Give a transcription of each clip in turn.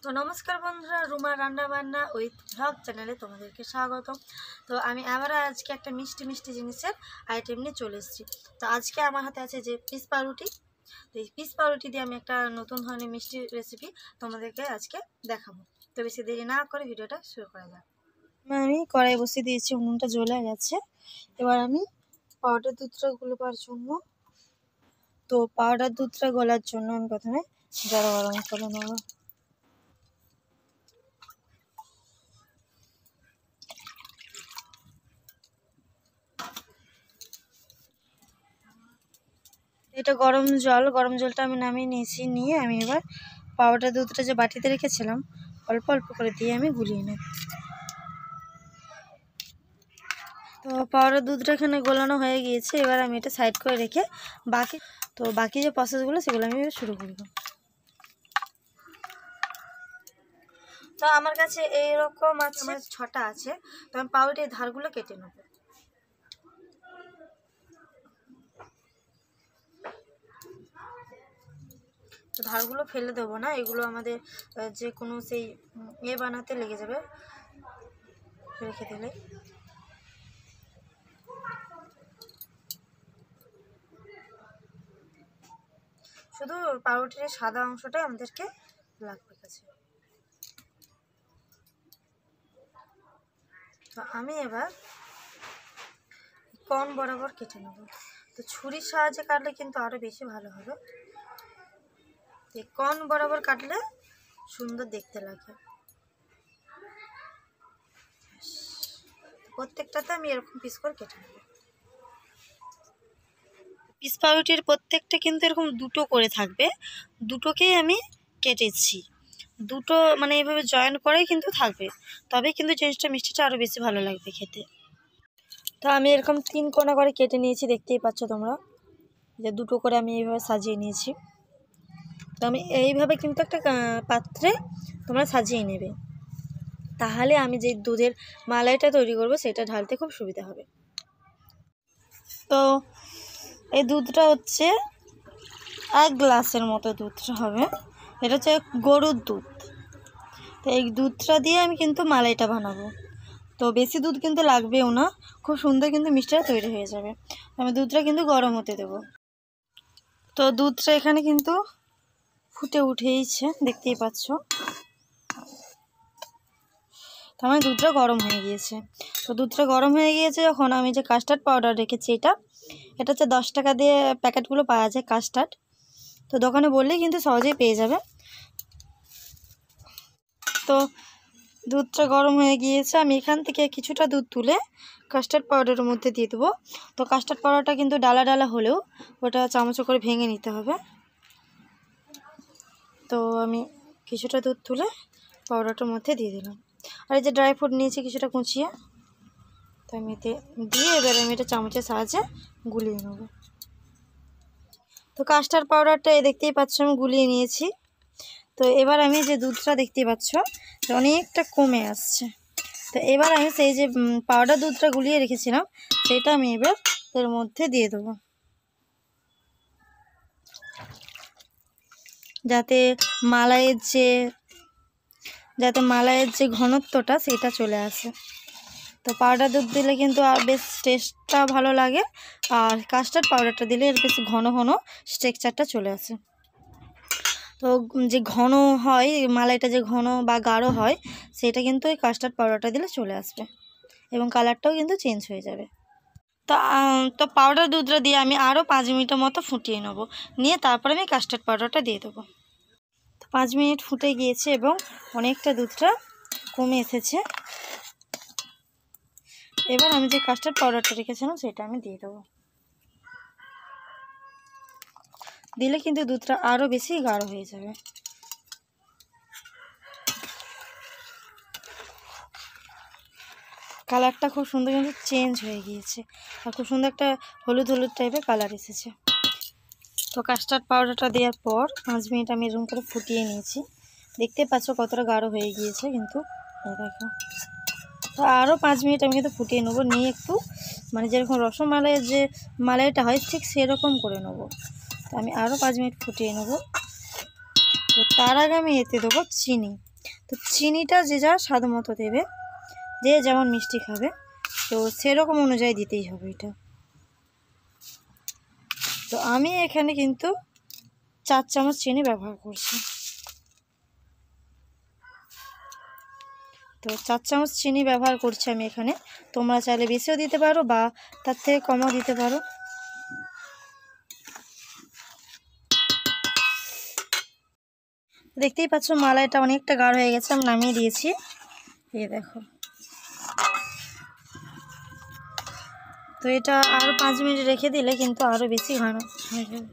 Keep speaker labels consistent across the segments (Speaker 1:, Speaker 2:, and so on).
Speaker 1: তো নমস্কার বন্ধুরা, রুমা রান্না বান্না উইথ ভ্লগ চ্যানেলে তোমাদেরকে স্বাগতম। তো আমি আবার আজকে একটা মিষ্টি মিষ্টি জিনিসের আইটেম নিয়ে চলে এসেছি। তো আজকে আমার হাতে আছে যে পিস পাউরুটি। তো এই পিস পাউরুটি দিয়ে আমি একটা নতুন ধরনের মিষ্টি রেসিপি তোমাদেরকে আজকে দেখাবো। তো বেশি দেরি না করে ভিডিওটা শুরু করা যাক। আমি কড়াই বসিয়ে দিয়েছি, উনুনটা জ্বলে গেছে। এবার আমি পাউডার দুধটা গলাবার জন্য আমি প্রথমে জল গরম করে নেব। এটা গরম জলটা আমি নামিয়ে নিয়েছি। নিয়ে আমি এবার পাউডার দুধটা যে বাটিতে রেখেছিলাম অল্প অল্প করে দিয়ে আমি গুলিয়ে নেব। তো পাউডার দুধটা এখানে গোলানো হয়ে গিয়েছে। এবার আমি এটা সাইড করে রেখে বাকি যে প্রসেসগুলো সেগুলো আমি শুরু করব। তো আমার কাছে এইরকম আছে, আমার 6টা আছে। তো আমি পাউরুটির ধারগুলো কেটে নেব। তো ধারগুলো ফেলে দেবো না, এগুলো আমাদের যে কোনো সেই বানাতে লেগে যাবে রেখে দিলে। শুধু পাউরুটির সাদা অংশটাই আমাদেরকে লাগবে কাছে। তো আমি এবার কোণ বরাবর কেটে নেব। তো ছুরির সাহায্যে কাটলে কিন্তু আরও বেশি ভালো হবে। এই কোণ বরাবর কাটলে সুন্দর দেখতে লাগে। প্রত্যেকটাতে আমি এরকম পিস করে কেটে নেব। পিস পাউরুটির প্রত্যেকটা কিন্তু এরকম দুটো করে থাকবে, দুটোকেই আমি কেটেছি। দুটো মানে এইভাবে জয়েন করেই কিন্তু থাকবে, তবে কিন্তু জিনিসটা মিষ্টিটা আরও বেশি ভালো লাগবে খেতে। তো আমি এরকম 3 কোণা করে কেটে নিয়েছি, দেখতেই পাচ্ছ তোমরা যে দুটো করে আমি এইভাবে সাজিয়ে নিয়েছি। তো আমি এইভাবে কিন্তু একটা পাত্রে তোমরা সাজিয়ে নেবে, তাহলে আমি যে দুধের মালাইটা তৈরি করব সেটা ঢালতে খুব সুবিধা হবে। তো এই দুধটা হচ্ছে 1 গ্লাসের মতো দুধটা হবে। এটা হচ্ছে গরুর দুধ। তো এই দুধটা দিয়ে আমি কিন্তু মালাইটা বানাবো। তো বেশি দুধ কিন্তু লাগবেও না, খুব সুন্দর কিন্তু মিষ্টিটা তৈরি হয়ে যাবে। আমি দুধটা কিন্তু গরম হতে দেব। তো দুধটা এখানে কিন্তু ফুটে উঠেইছে, দেখতেই পাচ্ছ। তো আমার দুধটা গরম হয়ে গিয়েছে। তো দুধটা গরম হয়ে গিয়েছে যখন, আমি যে কাস্টার্ড পাউডার রেখেছি এটা হচ্ছে 10 টাকা দিয়ে প্যাকেটগুলো পাওয়া যায় কাস্টার্ড। তো দোকানে বললেই কিন্তু সহজেই পেয়ে যাবে। তো দুধটা গরম হয়ে গিয়েছে, আমি এখান থেকে কিছুটা দুধ তুলে কাস্টার্ড পাউডারের মধ্যে দিয়ে দেবো। তো কাস্টার্ড পাউডারটা কিন্তু ডালা ডালা হলেও ওটা চামচে করে ভেঙে নিতে হবে। তো আমি কিছুটা দুধ তুলে পাউডারটার মধ্যে দিয়ে দিলাম। আর এই যে ড্রাই ফ্রুট নিয়েছি কিছুটা কুচিয়ে, তো আমি এতে দিয়ে এবার আমি এটা চামচের সাহায্যে গুলিয়ে নেব। তো কাস্টার্ড পাউডারটা দেখতেই পাচ্ছ আমি গুলিয়ে নিয়েছি। তো এবার আমি যে দুধটা দেখতেই পাচ্ছ অনেকটা কমে আসছে। তো এবার আমি সেই যে পাউডার দুধটা গুলিয়ে রেখেছিলাম সেটা আমি এবার এর মধ্যে দিয়ে দেবো, যাতে মালাইয়ের যে ঘনত্বটা সেটা চলে আসে। তো পাউডার দুধ দিলে কিন্তু আর বেশ টেস্টটা ভালো লাগে, আর কাস্টার্ড পাউডারটা দিলে এর বেশ ঘন ঘন স্ট্রাকচারটা চলে আসে। তো যে ঘন হয় মালাইটা, যে ঘন বা গাঢ় হয়, সেটা কিন্তু ওই কাস্টার্ড পাউডারটা দিলে চলে আসবে এবং কালারটাও কিন্তু চেঞ্জ হয়ে যাবে। তো পাউডার দুধটা দিয়ে আমি আরও 5 মিনিটের মতো ফুটিয়ে নেব, নিয়ে তারপরে আমি কাস্টার্ড পাউডারটা দিয়ে দেবো। তো 5 মিনিট ফুটে গিয়েছে এবং অনেকটা দুধটা কমে এসেছে। এবার আমি যে কাস্টার্ড পাউডারটা রেখেছিলাম সেটা আমি দিয়ে দেবো। দিলে কিন্তু দুধটা আরও বেশি গাঢ় হয়ে যাবে। কালারটা খুব সুন্দর কিন্তু চেঞ্জ হয়ে গিয়েছে, আর খুব সুন্দর একটা হলুদ হলুদ টাইপের কালার এসেছে। তো কাস্টার্ড পাউডারটা দেওয়ার পর 5 মিনিট আমি এরকম করে ফুটিয়ে নিয়েছি। দেখতে পাচ্ছ কতটা গাঢ় হয়ে গিয়েছে কিন্তু। দেখো, তো আরও 5 মিনিট আমি কিন্তু ফুটিয়ে নেবো, নিয়ে একটু মানে যেরকম রসমালাইয়ের যে মালাইটা হয় ঠিক সেরকম করে নেবো। তো আমি আরও 5 মিনিট ফুটিয়ে নেব। তো তার আগে আমি এতে দেবো চিনি। তো চিনিটা যে যার স্বাদ মতো দেবে, যে যেমন মিষ্টি খাবে তো সেরকম অনুযায়ী দিতেই হবে এটা। তো আমি এখানে কিন্তু 4 চামচ চিনি ব্যবহার করছি। তো 4 চামচ চিনি ব্যবহার করছি আমি এখানে। তোমরা চাইলে বেশিও দিতে পারো বা তার থেকে কমও দিতে পারো। দেখতেই পাচ্ছ মালাইটা অনেকটা গাঢ় হয়ে গেছে, আমি নামিয়ে দিয়েছি। এই দেখো। তো এটা আরও 5 মিনিট রেখে দিলে কিন্তু আরও বেশি ঘন হয়ে যাবে।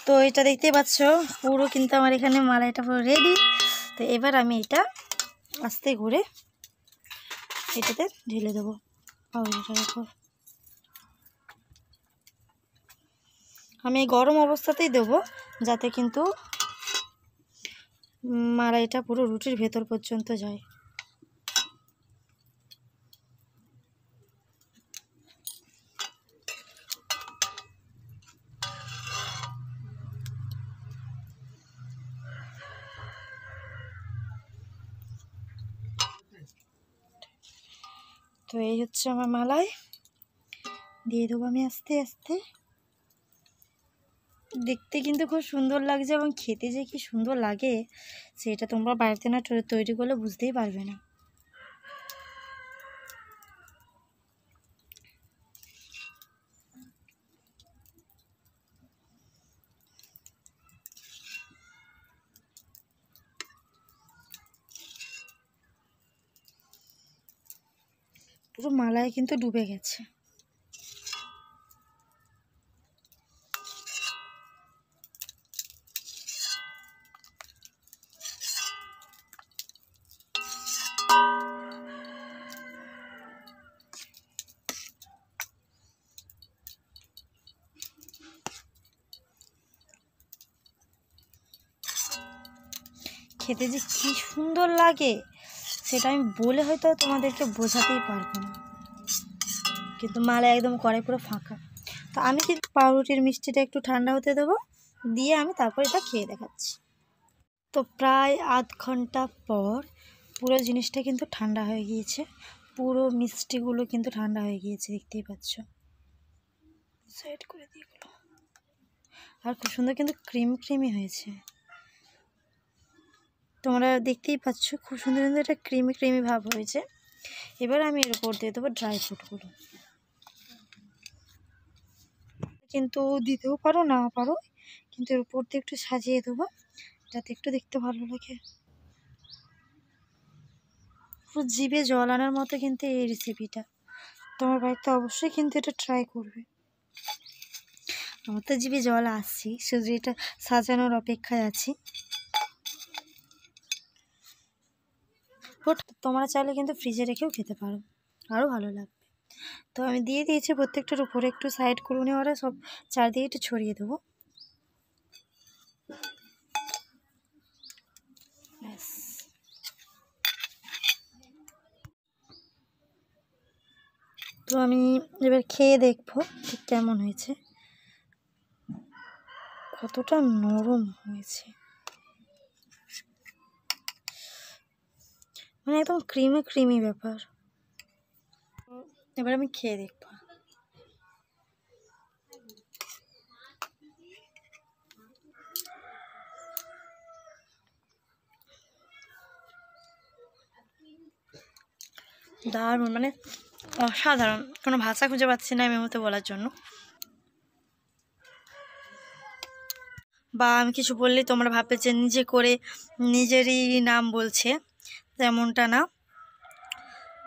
Speaker 1: তো এটা দেখতেই পাচ্ছ পুরো কিন্তু আমার এখানে মালাইটা পুরো রেডি। তো এবার আমি এটা আস্তে করে এটাতে ঢেলে দেবো পাউরুটিটার উপর। আমি গরম অবস্থাতেই দেবো যাতে কিন্তু মালাইটা পুরো রুটির ভেতর পর্যন্ত যায়। তো এই হচ্ছে আমার মালাই, দিয়ে দেবো আমি আস্তে আস্তে। দেখতে কিন্তু খুব সুন্দর লাগছে এবং খেতে যে কি সুন্দর লাগে সেটা তোমরা বাড়িতে না তৈরি করলে বুঝতেই পারবে না। পুরো মালায় কিন্তু ডুবে গেছে। খেতে যে কি সুন্দর লাগে সেটা আমি বলে হয়তো তোমাদেরকে বোঝাতেই পারবো না, কিন্তু মালা একদম কড়াই পুরো ফাঁকা। তো আমি কিন্তু পাউরুটির মিষ্টিটা একটু ঠান্ডা হতে দেবো, দিয়ে আমি তারপর এটা খেয়ে দেখাচ্ছি। তো প্রায় আধ ঘন্টা পর পুরো জিনিসটা কিন্তু ঠান্ডা হয়ে গিয়েছে, পুরো মিষ্টিগুলো কিন্তু ঠান্ডা হয়ে গিয়েছে, দেখতেই পাচ্ছ। সাইড করে দিয়ে গেলো। আর খুব সুন্দর কিন্তু ক্রিমি হয়েছে, তোমরা দেখতেই পাচ্ছ খুব সুন্দর সুন্দর একটা ক্রিমি ভাব হয়েছে। এবার আমি এর উপর দিয়ে দেবো ড্রাই ফ্রুটগুলো, কিন্তু দিতেও পারো না পারো, কিন্তু এর উপর দিয়ে একটু সাজিয়ে দেবো যাতে একটু দেখতে ভালো লাগে। পুরো জিভে জল আনার মতো কিন্তু এই রেসিপিটা, তোমার বাড়িতে অবশ্যই কিন্তু এটা ট্রাই করবে। আমার তো জিভে জল আসছি, শুধু এটা সাজানোর অপেক্ষায় আছি। তোমরা চাইলে কিন্তু ফ্রিজে রেখেও খেতে পারো, আরও ভালো লাগবে। তো আমি দিয়ে দিয়েছি প্রত্যেকটার উপরে একটু সাইড করে নেওয়ারা সব চারদিকে একটু ছড়িয়ে দেবো। ব্যাস। তো আমি এবার খেয়ে দেখবো ঠিক কেমন হয়েছে, কতটা নরম হয়েছে, মানে একদম ক্রিমি ব্যাপার। এবার আমি খেয়ে দেখবো। দারুণ, মানে অসাধারণ, কোনো ভাষা খুঁজে পাচ্ছি না আমি মতো বলার জন্য। বা আমি কিছু বললেই তোমরা ভাববে যে নিজে করে নিজেরই নাম বলছে, তেমনটা না,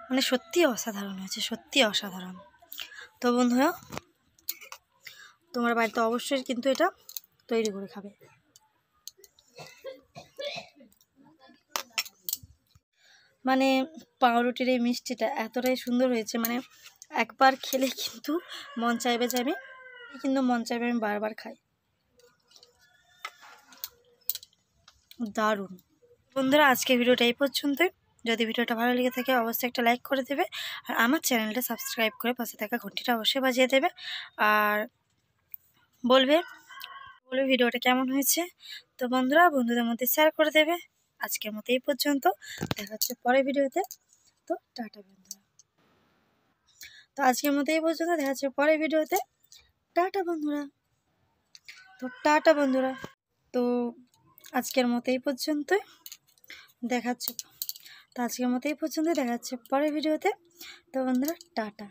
Speaker 1: মানে সত্যি অসাধারণ হয়েছে, সত্যি অসাধারণ। তো বন্ধুরা তোমার বাড়িতে অবশ্যই কিন্তু এটা তৈরি করে খাবে। মানে পাউরুটির এই মিষ্টিটা এতটাই সুন্দর হয়েছে, মানে একবার খেলে কিন্তু মন চাইবে যে আমি বারবার খাই। দারুণ। বন্ধুরা আজকে ভিডিওটা এই পর্যন্তই। যদি ভিডিওটা ভালো লেগে থাকে অবশ্যই একটা লাইক করে দেবে, আর আমার চ্যানেলটা সাবস্ক্রাইব করে পাশে থাকা ঘন্টিটা অবশ্যই বাজিয়ে দেবে, আর বলবে বলে ভিডিওটা কেমন হয়েছে। তো বন্ধুরা বন্ধুদের মধ্যে শেয়ার করে দেবে। আজকের মতো এই পর্যন্ত, দেখা হচ্ছে পরের ভিডিওতে। তো টাটা বন্ধুরা। তো আজকের মতো এই পর্যন্ত, দেখা হচ্ছে পরের ভিডিওতে। টাটা বন্ধুরা। তো টাটা বন্ধুরা। তো আজকের মতো এই পর্যন্তই, দেখাচ্ছে। তো আজকের মতো এই পর্যন্ত, দেখা যাচ্ছে পরের ভিডিওতে। তো বন্ধুরা টাটা।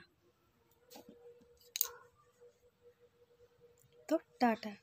Speaker 1: তো টাটা।